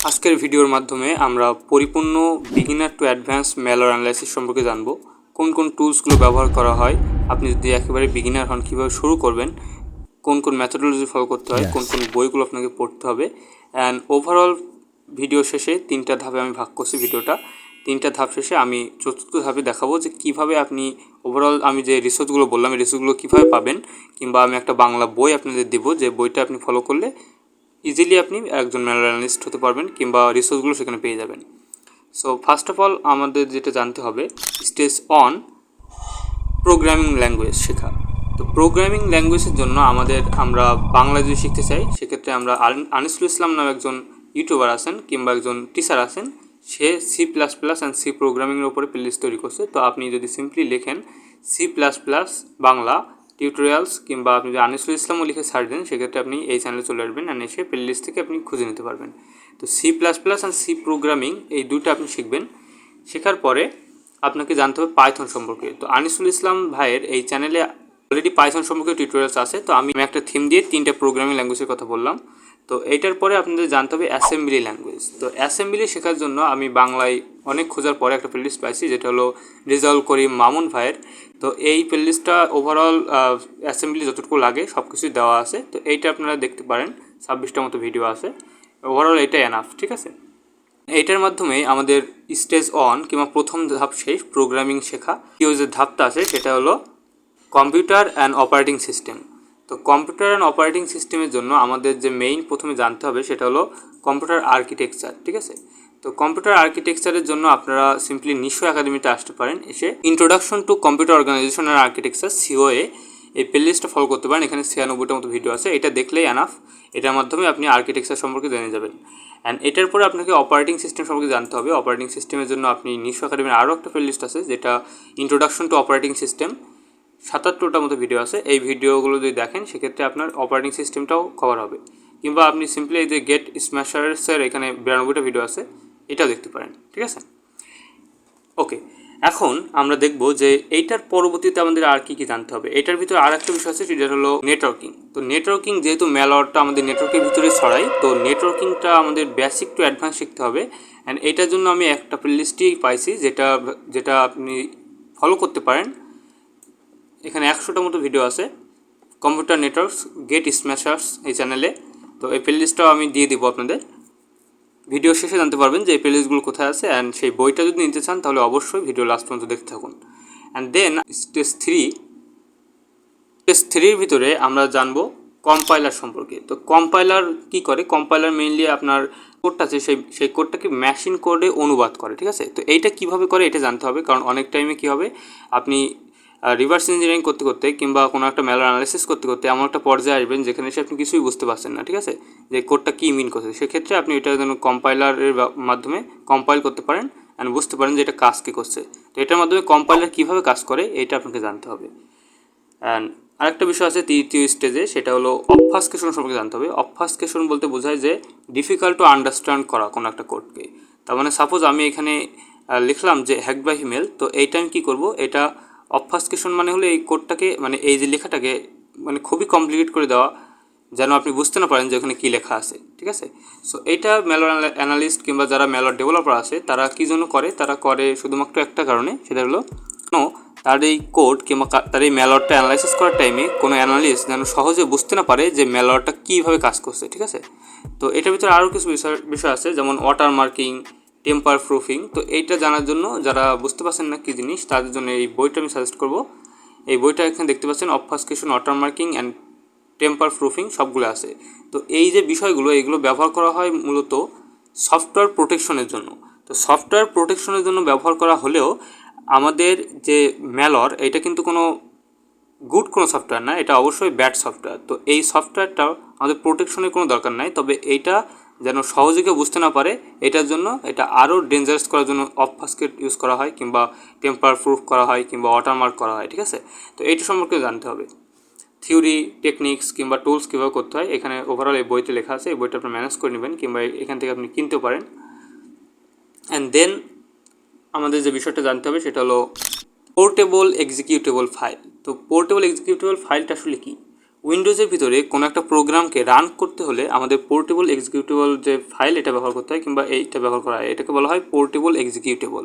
আজকের ভিডিওর মাধ্যমে আমরা পরিপূর্ণ beginner to advance malware analysis সম্পর্কে জানব। কোন কোন টুলসগুলো ব্যবহার করা হয়, আপনি যদি একেবারে বিগিনার হন কীভাবে শুরু করবেন, কোন কোন মেথোডোলজি ফলো করতে হয়, কোন কোন বইগুলো আপনাকে পড়তে হবে। অ্যান্ড ওভারঅল ভিডিও শেষে 3টা ধাপে আমি ভাগ করছি ভিডিওটা। 3টা ধাপ শেষে আমি চতুর্থ ধাপে দেখাবো যে কীভাবে আপনি ওভারঅল আমি যে রিসোর্সগুলো বললাম এই রিসোর্সগুলো কীভাবে পাবেন, কিংবা আমি একটা বাংলা বই আপনাদের দেবো যে বইটা আপনি ফলো করলে ইজিলি আপনি একজন ম্যালওয়্যার অ্যানালিস্ট হতে পারবেন কিংবা রিসোর্সগুলো সেখানে পেয়ে যাবেন। সো ফার্স্ট অফ অল আমাদের যেটা জানতে হবে, স্টেজ অন প্রোগ্রামিং ল্যাঙ্গুয়েজ শেখা। তো প্রোগ্রামিং ল্যাঙ্গুয়েজের জন্য আমরা বাংলা যদি শিখতে চাই সেক্ষেত্রে আমরা আনিসুল ইসলাম নামে একজন ইউটিউবার আছেন কিংবা একজন টিচার আছেন, সে C++ অ্যান্ড সি প্রোগ্রামিংয়ের উপরে প্লেলিস্ট তৈরি করছে। তো আপনি যদি সিম্পলি লেখেন C++ বাংলা টিউটোরিয়ালস কিংবা আপনি যদি আনিসুল ইসলামও লিখে সার্চ দেন সেক্ষেত্রে আপনি এই চ্যানেলে চলে আসবেন অ্যান্ড এসে প্লেলিস্ট থেকে আপনি খুঁজে নিতে পারবেন। তো C++ অ্যান্ড সি প্রোগ্রামিং এই দুটো আপনি শিখবেন। শেখার পরে আপনাকে জানতে হবে পাইথন সম্পর্কে। তো আনিসুল ইসলাম ভাইয়ের এই চ্যানেলে অলরেডি পাইথন সম্পর্কে টিউটোরিয়ালস আছে। তো আমি একটা থিম দিয়ে 3টা প্রোগ্রামিং ল্যাঙ্গুয়েজের কথা বললাম। তো এইটার পরে আপনাদের জানতে হবে অ্যাসেম্বলি ল্যাঙ্গুয়েজ। তো অ্যাসেম্বলি শেখার জন্য আমি বাংলায় অনেক খোঁজার পরে একটা প্লেলিস্ট পাইছি যেটা হলো রেজাউল করিম মামুন ভাইয়ের। তো এই প্লেলিস্টটা ওভারঅল অ্যাসেম্বলি যতটুকু লাগে সব কিছুই দেওয়া আছে। তো এইটা আপনারা দেখতে পারেন, 26টা মতো ভিডিও আছে। ওভারঅল এটা এনাফ, ঠিক আছে। এইটার মাধ্যমে আমাদের স্টেজ অন কিংবা প্রথম ধাপ শেষ প্রোগ্রামিং শেখা। কেউ যে ধাপটা আছে সেটা হলো কম্পিউটার অ্যান্ড অপারেটিং সিস্টেম। তো কম্পিউটার অ্যান্ড অপারেটিং সিস্টেমের জন্য আমাদের যে মেইন প্রথমে জানতে হবে সেটা হলো কম্পিউটার আর্কিটেকচার, ঠিক আছে। তো কম্পিউটার আর্কিটেকচারের জন্য আপনারা সিম্পলি নিশো একাডেমিতে আসতে পারেন, এসে introduction to computer organization and architecture COA এই প্লেলিস্টটা ফলো করতে পারেন। এখানে 96টা মতো ভিডিও আছে, এটা দেখলেই এনাফ। এটার মাধ্যমে আপনি আর্কিটেকচার সম্পর্কে জেনে যাবেন। অ্যান্ড এটার পরে আপনাকে অপারেটিং সিস্টেম সম্পর্কে জানতে হবে। অপারেটিং সিস্টেমের জন্য আপনি নিশো একাডেমির আরও একটা প্লেলিস্ট আছে যেটা ইন্ট্রোডাকশন টু অপারেটিং সিস্টেম, 77টা মতো ভিডিও আছে। এই ভিডিওগুলো যদি দেখেন সেক্ষেত্রে আপনার অপারেটিং সিস্টেমটাও কভার হবে। কিংবা আপনি সিম্পলি এই যে গেট স্ম্যাশার্সের এখানে 92টা ভিডিও আছে, এটাও দেখতে পারেন, ঠিক আছে। ওকে, এখন আমরা দেখব যে এইটার পরবর্তীতে আমাদের আর কি জানতে হবে। এটার ভিতরে আর একটা বিষয় আছে যেটা হলো নেটওয়ার্কিং। তো নেটওয়ার্কিং যেহেতু ম্যালওয়্যারটা আমাদের নেটওয়ার্কের ভিতরে ছড়াই, তো নেটওয়ার্কিংটা আমাদের বেসিক টু অ্যাডভান্স শিখতে হবে। অ্যান্ড এটার জন্য আমি একটা প্লেলিস্টই পাইছি যেটা আপনি ফলো করতে পারেন। এখানে 100টা মতো ভিডিও আছে কম্পিউটার নেটওয়ার্কস গেট স্ম্যাশার্স এই চ্যানেলে। তো এই প্লেলিস্টটাও আমি দিয়ে দিব আপনাদের। ভিডিও শেষে জানতে পারবেন যে এই প্লেলিস্টগুলো কোথায় আছে। অ্যান্ড সেই বইটা যদি নিতে চান তাহলে অবশ্যই ভিডিও লাস্ট পর্যন্ত দেখতে থাকুন। অ্যান্ড দেন স্টেজ থ্রির ভিতরে আমরা জানবো কম্পাইলার সম্পর্কে। তো কম্পাইলার কি করে? কম্পাইলার মেইনলি আপনার কোডটা আছে সেই কোডটাকে মেশিন কোডে অনুবাদ করে, ঠিক আছে। তো এইটা কিভাবে করে এটা জানতে হবে, কারণ অনেক টাইমে কী হবে, আপনি রিভার্স ইঞ্জিনিয়ারিং করতে করতে কিংবা কোনো একটা ম্যালওয়্যার অ্যানালাইসিস করতে করতে এমন একটা পর্যায়ে আসবেন যেখানে এসে আপনি কিছুই বুঝতে পারছেন না, ঠিক আছে, যে কোডটা কী মিন করছে। সেক্ষেত্রে আপনি এটা যেন কম্পাইলারের মাধ্যমে কম্পাইল করতে পারেন অ্যান্ড বুঝতে পারেন যে এটা কাজ কী করছে। তো এটার মাধ্যমে কম্পাইলার কীভাবে কাজ করে এটা আপনাকে জানতে হবে। অ্যান্ড আরেকটা বিষয় আছে তৃতীয় স্টেজে, সেটা হলো অবফাস্কেশন সম্পর্কে জানতে হবে। অবফাস্কেশন বলতে বোঝায় যে ডিফিকাল্ট টু আন্ডারস্ট্যান্ড করা কোনো একটা কোডকে। তার মানে সাপোজ আমি এখানে লিখলাম যে হ্যাক বাই হিমেল, তো এইটা আমি কী করবো, এটা অবফাস্কেশন মানে হলো এই কোডটাকে মানে এই যে লেখাটাকে মানে খুবই কমপ্লিকেট করে দেওয়া যেন আপনি বুঝতে না পারেন যে ওখানে কী লেখা আছে, ঠিক আছে। সো এইটা ম্যালওয়্যার অ্যানালিস্ট কিংবা যারা ম্যালওয়্যার ডেভেলপার আছে তারা কী জন্য করে, তারা করে শুধুমাত্র একটা কারণে, সেটা হলো তার এই কোড কিংবা তার এই ম্যালওয়্যারটা অ্যানালাইসিস করার টাইমে কোনো অ্যানালিস্ট যেন সহজে বুঝতে না পারে যে ম্যালওয়্যারটা কীভাবে কাজ করছে, ঠিক আছে। তো এটার ভিতরে আরও কিছু বিষয় আছে যেমন ওয়াটার মার্কিং, টেম্পার প্রুফিং। তো এইটা জানার জন্য যারা বুঝতে পারছেন না কী জিনিস তাদের জন্য এই বইটা আমি সাজেস্ট করব। এই বইটা এখানে দেখতে পাচ্ছেন obfuscation, water marking and tamper proofing সবগুলো আছে। তো এই যে বিষয়গুলো এগুলো ব্যবহার করা হয় মূলত সফটওয়্যার প্রোটেকশনের জন্য। তো সফটওয়্যার প্রোটেকশনের জন্য ব্যবহার করা হলেও আমাদের যে ম্যালওয়্যার এটা কিন্তু কোনো গুড কোনো সফটওয়্যার না, এটা অবশ্যই ব্যাড সফটওয়্যার। তো এই সফটওয়্যারটা আমাদের প্রোটেকশনের কোনো দরকার নাই, তবে এইটা যেন সহজে কেউ বুঝতে না পারে এটার জন্য এটা আরও ডেঞ্জারাস করার জন্য অবফাস্কেট ইউজ করা হয় কিংবা টেম্পার প্রুফ করা হয় কিংবা ওয়াটারমার্ক করা হয়, ঠিক আছে। তো এইটা সম্পর্কে জানতে হবে। থিওরি, টেকনিক্স কিংবা টুলস কীভাবে করতে হয় এখানে ওভারঅল এই বইতে লেখা আছে। এই বইটা আপনি ম্যানেজ করে নেবেন কিংবা এখান থেকে আপনি কিনতেও পারেন। অ্যান্ড দেন আমাদের যে বিষয়টা জানতে হবে সেটা হলো পোর্টেবল এক্সিকিউটেবল ফাইল। তো পোর্টেবল এক্সিকিউটেবল ফাইলটা আসলে কী? উইন্ডোজের ভিতরে কোনো একটা প্রোগ্রামকে রান করতে হলে আমাদের পোর্টেবল এক্সিকিউটেবল যে ফাইল এটা ব্যবহার করতে হয় কিংবা এইটা ব্যবহার করা হয়, এটাকে বলা হয় পোর্টেবল এক্সিকিউটেবল।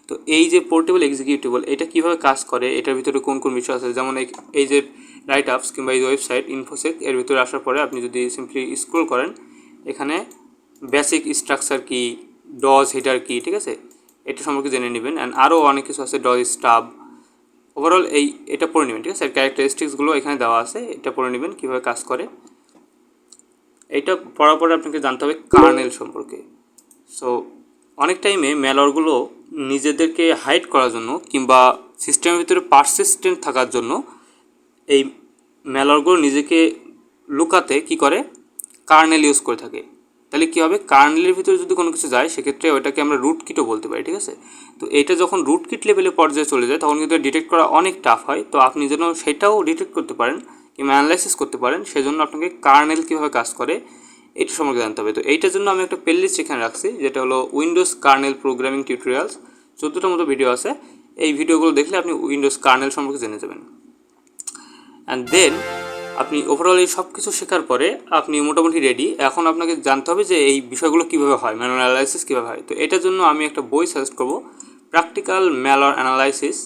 তো এই যে পোর্টেবল এক্সিকিউটেবল এটা কীভাবে কাজ করে, এটার ভিতরে কোন কোন বিষয় আছে, যেমন এই যে রাইট আপস কিংবা এই ওয়েবসাইট ইনফোসেক এর ভিতরে আসার পরে আপনি যদি সিম্পলি স্ক্রল করেন, এখানে বেসিক স্ট্রাকচার কি, ডজ হিটার কি, ঠিক আছে, এটা সম্পর্কে জেনে নেবেন। অ্যান্ড আরও অনেক কিছু আছে, ডজ স্টাব, ওভারঅল এটা পড়ে নেবেন, ঠিক আছে। ক্যারেক্টারিস্টিক্সগুলো এখানে দেওয়া আছে, এটা পড়ে নেবেন কীভাবে কাজ করে। এটা পড়ার পরে আপনাকে জানতে হবে কার্নেল সম্পর্কে। সো অনেক টাইমে ম্যালওয়্যারগুলো নিজেদেরকে হাইড করার জন্য কিংবা সিস্টেমের ভিতরে পারসিস্টেন্ট থাকার জন্য এই ম্যালওয়্যারগুলো নিজেকে লুকাতে কি করে, কার্নেল ইউজ করে থাকে। তাহলে কী হবে, কার্নেলের ভিতরে যদি কোনো কিছু যায় সেক্ষেত্রে ওইটাকে আমরা রুটকিটও বলতে পারি, ঠিক আছে। তো এটা যখন রুটকিট লেভেলে পর্যায়ে চলে যায় তখন কিন্তু ডিটেক্ট করা অনেক টাফ হয়। তো আপনি যেন সেটাও ডিটেক্ট করতে পারেন কিংবা অ্যানালাইসিস করতে পারেন, সেজন্য আপনাকে কার্নেল কীভাবে কাজ করে এটা সম্পর্কে জানতে হবে। তো এইটার জন্য আমি একটা প্লেলিস্ট এখানে রাখছি, যেটা হলো উইন্ডোজ কার্নেল প্রোগ্রামিং টিউটোরিয়ালস। 14টার মতো ভিডিও আছে, এই ভিডিওগুলো দেখলে আপনি উইন্ডোজ কার্নেল সম্পর্কে জেনে যাবেন। অ্যান্ড দেন আপনি ওভারঅল এই সব কিছু শেখার পরে আপনি মোটামুটি রেডি। এখন আপনাকে জানতে হবে যে এই বিষয়গুলো কীভাবে হয়, ম্যালওয়্যার অ্যানালাইসিস কীভাবে হয়। তো এটার জন্য আমি একটা বই সাজেস্ট করবো, প্র্যাকটিক্যাল ম্যালওয়্যার অ্যানালাইসিস।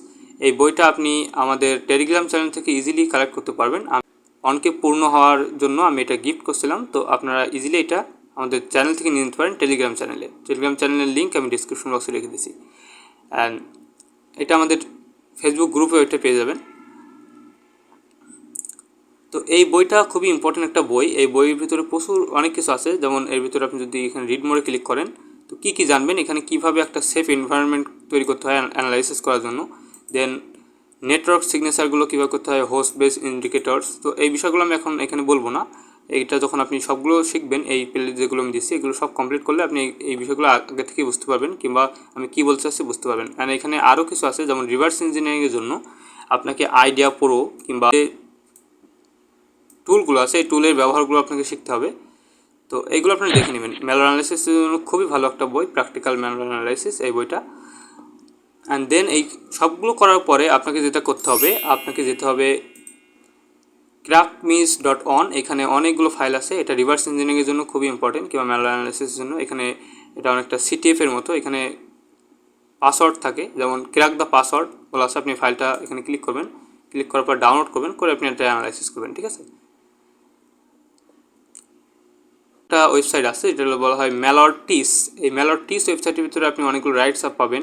এই বইটা আপনি আমাদের টেলিগ্রাম চ্যানেল থেকে ইজিলি কালেক্ট করতে পারবেন। অনকে পূর্ণ হওয়ার জন্য আমি এটা গিফট করছিলাম, তো আপনারা ইজিলি এটা আমাদের চ্যানেল থেকে নিয়ে নিতে পারেন টেলিগ্রাম চ্যানেলে। টেলিগ্রাম চ্যানেলের লিঙ্ক আমি ডিসক্রিপশন বক্সে রেখে দিয়েছি। অ্যান্ড এটা আমাদের ফেসবুক গ্রুপে এটা পেয়ে যাবেন। তো এই বইটা খুবই ইম্পর্টেন্ট একটা বই। এই বইয়ের ভিতরে প্রচুর অনেক কিছু আছে, যেমন এর ভিতরে আপনি যদি এখানে রিড মোডে ক্লিক করেন তো কী কী জানবেন, এখানে কীভাবে একটা সেফ এনভায়রনমেন্ট তৈরি করতে হয় অ্যানালাইসিস করার জন্য, দেন নেটওয়ার্ক সিগনেচারগুলো কীভাবে করতে হয়, হোস্ট বেস ইন্ডিকেটরস। তো এই বিষয়গুলো আমি এখন এখানে বলবো না, এইটা যখন আপনি সবগুলো শিখবেন, এই প্লে যেগুলো আমি দিচ্ছি এগুলো সব কমপ্লিট করলে আপনি এই বিষয়গুলো আগে থেকেই বুঝতে পারবেন কিংবা আমি কী বলতে চাচ্ছি বুঝতে পারবেন। অ্যান্ড এখানে আরও কিছু আছে, যেমন রিভার্স ইঞ্জিনিয়ারিংয়ের জন্য আপনাকে আইডিয়া প্রো কিংবা টুলগুলো আছে এই টুলের ব্যবহারগুলো আপনাকে শিখতে হবে। তো এইগুলো আপনি দেখে নেবেন। ম্যালওয়্যার অ্যানালাইসিসের জন্য খুবই ভালো একটা বই, প্র্যাকটিক্যাল ম্যালওয়্যার অ্যানালাইসিস এই বইটা। অ্যান্ড দেন এই সবগুলো করার পরে আপনাকে যেটা করতে হবে, আপনাকে যেতে হবে crackmiss.on। এখানে অনেকগুলো ফাইল আছে, এটা রিভার্স ইঞ্জিনিয়ারিংয়ের জন্য খুবই ইম্পর্টেন্ট কিংবা ম্যালওয়্যার অ্যানালাইসিসের জন্য। এখানে এটা অনেকটা সিটিএফ এর মতো, এখানে পাসওয়ার্ড থাকে, যেমন ক্র্যাক দ্য পাসওয়ার্ড বলা আছে। আপনি ফাইলটা এখানে ক্লিক করবেন, ক্লিক করার পর ডাউনলোড করবেন, করে আপনি এটা অ্যানালাইসিস করবেন, ঠিক আছে। একটা ওয়েবসাইট আছে যেটা বলা হয় ম্যালওয়্যারটিস। এই ম্যালওয়্যারটিস ওয়েবসাইটের ভিতরে আপনি অনেকগুলো রাইটস আপ পাবেন,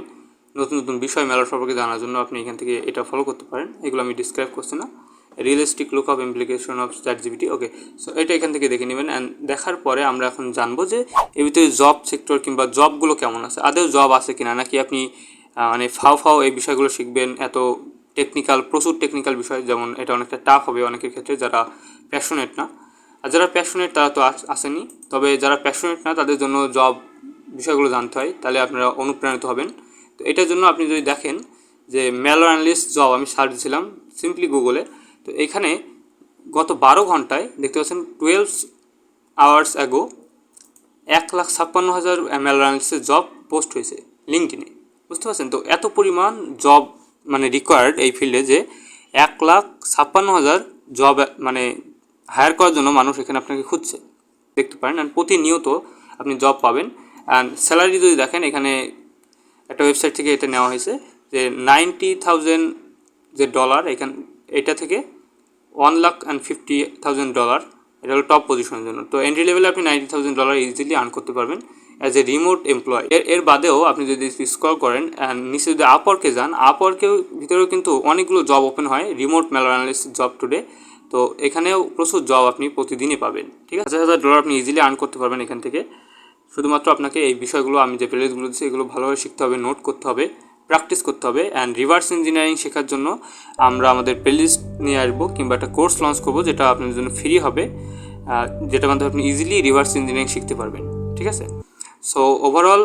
নতুন নতুন বিষয় ম্যালওয়্যার সম্পর্কে জানার জন্য আপনি এখান থেকে এটা ফলো করতে পারেন। এগুলো আমি ডিসক্রাইব করছি না। Realistic look of implication of ChatGPT, okay. So এটা এখান থেকে দেখে নেবেন। অ্যান্ড দেখার পরে আমরা এখন জানবো যে এর ভিতরে জব সেক্টর কিংবা জবগুলো কেমন আছে, আদৌ জব আছে কিনা, নাকি আপনি মানে ফাও এই বিষয়গুলো শিখবেন। এত টেকনিক্যাল, প্রচুর টেকনিক্যাল বিষয়, যেমন এটা অনেকটা টাফ হবে অনেকের ক্ষেত্রে যারা প্যাশনেট না। আর যারা প্যাশনেট তারা তো আসেনি, তবে যারা প্যাশনেট না তাদের জন্য জব বিষয়গুলো জানতে হয়, তাহলে আপনারা অনুপ্রাণিত হবেন। তো এটার জন্য আপনি যদি দেখেন যে ম্যালওয়্যার অ্যানালিস্ট জব, আমি সার্চ দিয়েছিলাম সিম্পলি গুগলে, তো এখানে গত 12 ঘন্টায় দেখতে পাচ্ছেন 12 আওয়ার্স অ্যাগো 1,56,000 ম্যালওয়্যার অ্যানালিস্টের জব পোস্ট হয়েছে লিঙ্কডইনে, বুঝতে পারছেন। তো এত পরিমাণ জব মানে রিকোয়ার্ড এই ফিল্ডে যে 1,56,000 জব মানে হায়ার করার জন্য মানুষ এখানে আপনাকে খুঁজছে, দেখতে পারেন। অ্যান্ড প্রতিনিয়ত আপনি জব পাবেন। অ্যান্ড স্যালারি যদি দেখেন, এখানে একটা ওয়েবসাইট থেকে এটা নেওয়া হয়েছে যে 90,000 যে ডলার, এটা থেকে $1,50,000, এটা হলো টপ পজিশনের জন্য। তো এন্ট্রি লেভেলে আপনি $90,000 ইজিলি আর্ন করতে পারবেন অ্যাজ এ রিমোট এমপ্লয়। এর বাদেও আপনি যদি স্ক্রল করেন অ্যান্ড নিচে যদি আপওয়ার্কে যান, আপওয়ার্কের ভিতরেও কিন্তু অনেকগুলো জব ওপেন হয়, remote malware analyst job today. তো এখানেও প্রচুর জব আপনি প্রতিদিনই পাবেন, ঠিক আছে। $1,000 আপনি ইজিলি আর্ন করতে পারবেন এখান থেকে। শুধুমাত্র আপনাকে এই বিষয়গুলো আমি যে প্লেলিস্টগুলো দিচ্ছি এগুলো ভালোভাবে শিখতে হবে, নোট করতে হবে, প্র্যাকটিস করতে হবে। অ্যান্ড রিভার্স ইঞ্জিনিয়ারিং শেখার জন্য আমরা আমাদের প্লেলিস্ট নিয়ে আসবো কিংবা একটা কোর্স লঞ্চ করবো, যেটা আপনাদের জন্য ফ্রি হবে, যেটা মাধ্যমে আপনি ইজিলি রিভার্স ইঞ্জিনিয়ারিং শিখতে পারবেন, ঠিক আছে। সো ওভারঅল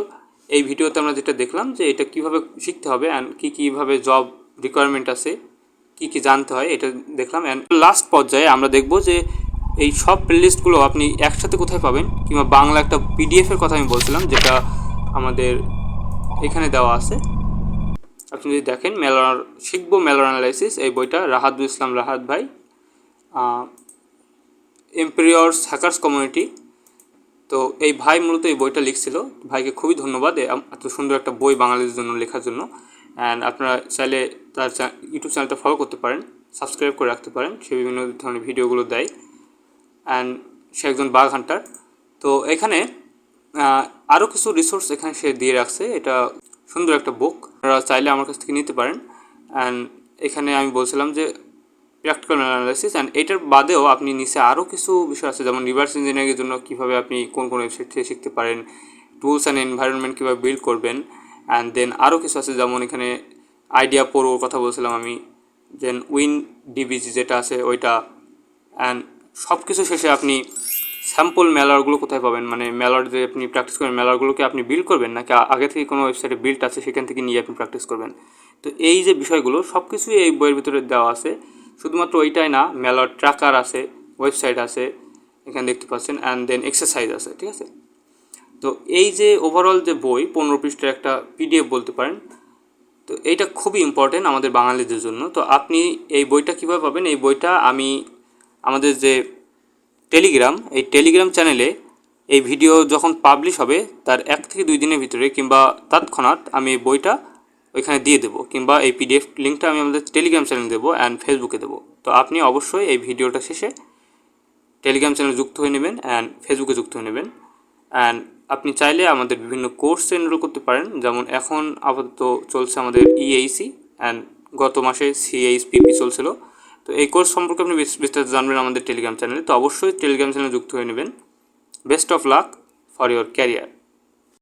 এই ভিডিওতে আমরা যেটা দেখলাম যে এটা কীভাবে শিখতে হবে অ্যান্ড কীভাবে জব রিকোয়ারমেন্ট আছে, কী জানতে হয়, এটা দেখলাম। অ্যান্ড লাস্ট পর্যায়ে আমরা দেখব যে এই সব প্লেলিস্টগুলো আপনি একসাথে কোথায় পাবেন, কিংবা বাংলা একটা পিডিএফের কথা আমি বলছিলাম যেটা আমাদের এখানে দেওয়া আছে। আপনি যদি দেখেন ম্যালওয়্যার শিখবো ম্যালওয়্যার অ্যানালাইসিস, এই বইটা রাহাতুল ইসলাম রাহাত ভাই এম্পেরিয়র্স হ্যাকার্স কমিউনিটি। তো এই ভাই মূলত এই বইটা লিখছিল। ভাইকে খুবই ধন্যবাদ এত সুন্দর একটা বই বাঙালিদের জন্য লেখার জন্য। অ্যান্ড আপনারা চাইলে তার ইউটিউব চ্যানেলটা ফলো করতে পারেন, সাবস্ক্রাইব করে রাখতে পারেন, সে বিভিন্ন ধরনের ভিডিওগুলো দেয়। অ্যান্ড সে একজন বাঘ হান্টার। তো এখানে আরও কিছু রিসোর্স এখানে সে দিয়ে রাখছে। এটা সুন্দর একটা বুক, আপনারা চাইলে আমার কাছ থেকে নিতে পারেন। অ্যান্ড এখানে আমি বলছিলাম যে প্র্যাকটিক্যাল অ্যানালাইসিস, অ্যান্ড এটার বাদেও আপনি নিচে আরও কিছু বিষয় আছে, যেমন রিভার্স ইঞ্জিনিয়ারিংয়ের জন্য কীভাবে আপনি কোন কোন ওয়েবসাইট থেকে শিখতে পারেন, টুলস অ্যান্ড এনভায়রনমেন্ট কীভাবে বিল্ড করবেন। অ্যান্ড দেন আরও কিছু আছে, যেমন এখানে আইডিয়া পোর কথা বলছিলাম আমি, দেন উইন ডিবিজি যেটা আছে ওইটা। অ্যান্ড সব কিছু শেষে আপনি স্যাম্পল ম্যালারগুলো কোথায় পাবেন, মানে ম্যালার যে আপনি প্র্যাকটিস করেন ম্যালারগুলোকে আপনি বিল্ড করবেন নাকি আগে থেকে কোনো ওয়েবসাইটে বিল্ড আছে সেখান থেকে নিয়ে আপনি প্র্যাকটিস করবেন। তো এই যে বিষয়গুলো সব কিছুই এই বইয়ের ভিতরে দেওয়া আছে। শুধুমাত্র ওইটাই না, ম্যালার ট্র্যাকার আছে, ওয়েবসাইট আছে এখানে দেখতে পাচ্ছেন, অ্যান্ড দেন এক্সারসাইজ আছে, ঠিক আছে। তো এই যে ওভারঅল যে বই 15 পৃষ্ঠার একটা পিডিএফ বলতে পারেন। তো এইটা খুবই ইম্পর্টেন্ট আমাদের বাঙালিদের জন্য। তো আপনি এই বইটা কীভাবে পাবেন? এই বইটা আমি আমাদের যে টেলিগ্রাম, এই টেলিগ্রাম চ্যানেলে এই ভিডিও যখন পাবলিশ হবে তার 1 থেকে 2 দিনের ভিতরে কিংবা তৎক্ষণাৎ আমি এই বইটা ওইখানে দিয়ে দেবো, কিংবা এই পিডিএফ লিঙ্কটা আমি আমাদের টেলিগ্রাম চ্যানেলে দেবো অ্যান্ড ফেসবুকে দেবো। তো আপনি অবশ্যই এই ভিডিওটা শেষে টেলিগ্রাম চ্যানেলে যুক্ত হয়ে নেবেন অ্যান্ড ফেসবুকে যুক্ত হয়ে নেবেন। অ্যান্ড আপনি চাইলে আমাদের বিভিন্ন কোর্সে এনরোল করতে পারেন, যেমন এখন আপাতত চলছে আমাদের ইএইসি অ্যান্ড গত মাসে সিএইচপিপি চলছিল। তো এই কোর্স সম্পর্কে আপনি বিস্তারিত জানবেন আমাদের টেলিগ্রাম চ্যানেলে। তো অবশ্যই টেলিগ্রাম চ্যানেলে যুক্ত হয়ে নেবেন। Best of luck for your career.